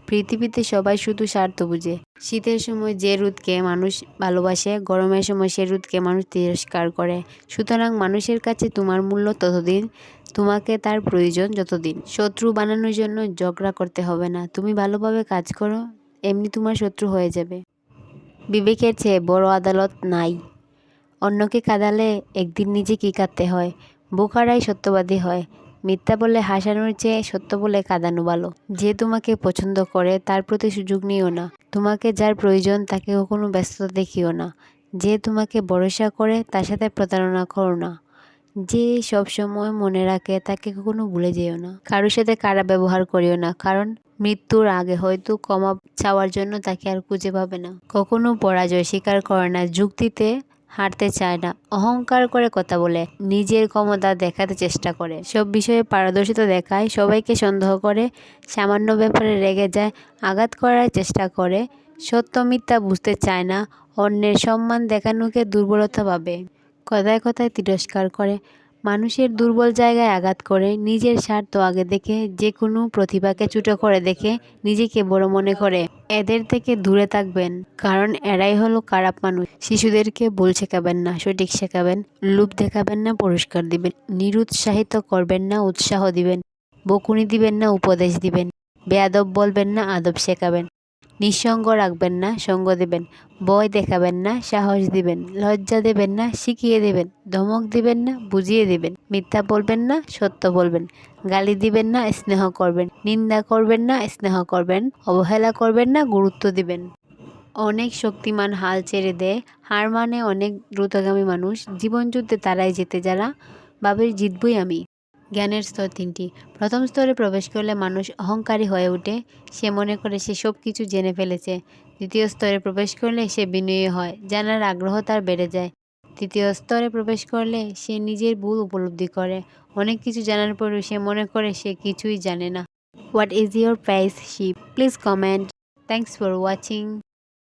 পৃথিবীতে সবাই শুধু স্বার্থ বুঝে। শীতের সময় যে রোদকে মানুষ ভালোবাসে, গরমের সময় সে রোদকে মানুষ তিরস্কার করে। সুতরাং মানুষের কাছে তোমার মূল্য ততদিন, তোমাকে তার প্রয়োজন যতদিন। শত্রু বানানোর জন্য ঝগড়া করতে হবে না। তুমি ভালোভাবে কাজ করো, এমনি তোমার শত্রু হয়ে যাবে। বিবেকের চেয়ে বড় আদালত নাই। অন্যকে কাঁদালে একদিন নিজেকেই কাঁদতে হয়। বোকারাই সত্যবাদী হয়। মিথ্যা বলে হাসানোর চেয়ে সত্য বলে কাঁদানো ভালো। যে তোমাকে পছন্দ করে তার প্রতি সুযোগ নিও না। তোমাকে যার প্রয়োজন তাকে কখনো ব্যস্ততা দেখিও না। যে তোমাকে ভরসা করে তার সাথে প্রতারণা করো না। যে সব সময় মনে রাখে তাকে কখনো ভুলে যেও না। কারোর সাথে খারাপ ব্যবহার করিও না, কারণ মৃত্যুর আগে হয়তো ক্ষমা চাওয়ার জন্য তাকে আর খুঁজে পাবে না। কখনো পরাজয় স্বীকার করে না, যুক্তিতে হারতে চায় না, অহংকার করে কথা বলে, নিজের ক্ষমতা দেখাতে চেষ্টা করে, সব বিষয়ে পারদর্শিতা দেখায়, সবাইকে সন্দেহ করে, সামান্য ব্যাপারে রেগে যায়, আঘাত করার চেষ্টা করে, সত্য মিথ্যা বুঝতে চায় না, অন্যের সম্মান দেখানোকে দুর্বলতা ভাবে, কথায় কথায় তিরস্কার করে, মানুষের দুর্বল জায়গায় আঘাত করে, নিজের স্বার্থ আগে দেখে, যে কোনো প্রতিভাকে ছোট করে দেখে, নিজেকে বড় মনে করে। এদের থেকে দূরে থাকবেন, কারণ এরাই হলো খারাপ মানুষ। শিশুদেরকে ভুল শেখাবেন না, সঠিক শেখাবেন। লোভ দেখাবেন না, পুরস্কার দিবেন। নিরুৎসাহিত করবেন না, উৎসাহ দিবেন। বকুনি দিবেন না, উপদেশ দিবেন। বেয়াদব বলবেন না, আদব শেখাবেন। নিঃসঙ্গ রাখবেন না, সঙ্গ দেবেন। ভয় দেখাবেন না, সাহস দিবেন। লজ্জা দেবেন না, শিখিয়ে দেবেন। ধমক দিবেন না, বুঝিয়ে দিবেন। মিথ্যা বলবেন না, সত্য বলবেন। গালি দিবেন না, স্নেহ করবেন। নিন্দা করবেন না, স্নেহ করবেন। অবহেলা করবেন না, গুরুত্ব দিবেন। অনেক শক্তিমান হাল ছেড়ে দেয়, হার মানে অনেক দ্রুতগামী মানুষ। জীবনযুদ্ধে তারাই জেতে যারা ভাবে জিতবই আমি। জ্ঞানের স্তর তিনটি। প্রথম স্তরে প্রবেশ করলে মানুষ অহংকারী হয়ে ওঠে। সে মনে করে সে সব কিছু জেনে ফেলেছে। দ্বিতীয় স্তরে প্রবেশ করলে সে বিনয়ী হয়, জানার আগ্রহ তার বেড়ে যায়। তৃতীয় স্তরে প্রবেশ করলে সে নিজের ভুল উপলব্ধি করে। অনেক কিছু জানার পরেও সে মনে করে সে কিছুই জানে না। What is your price ship? Please comment. Thanks for watching.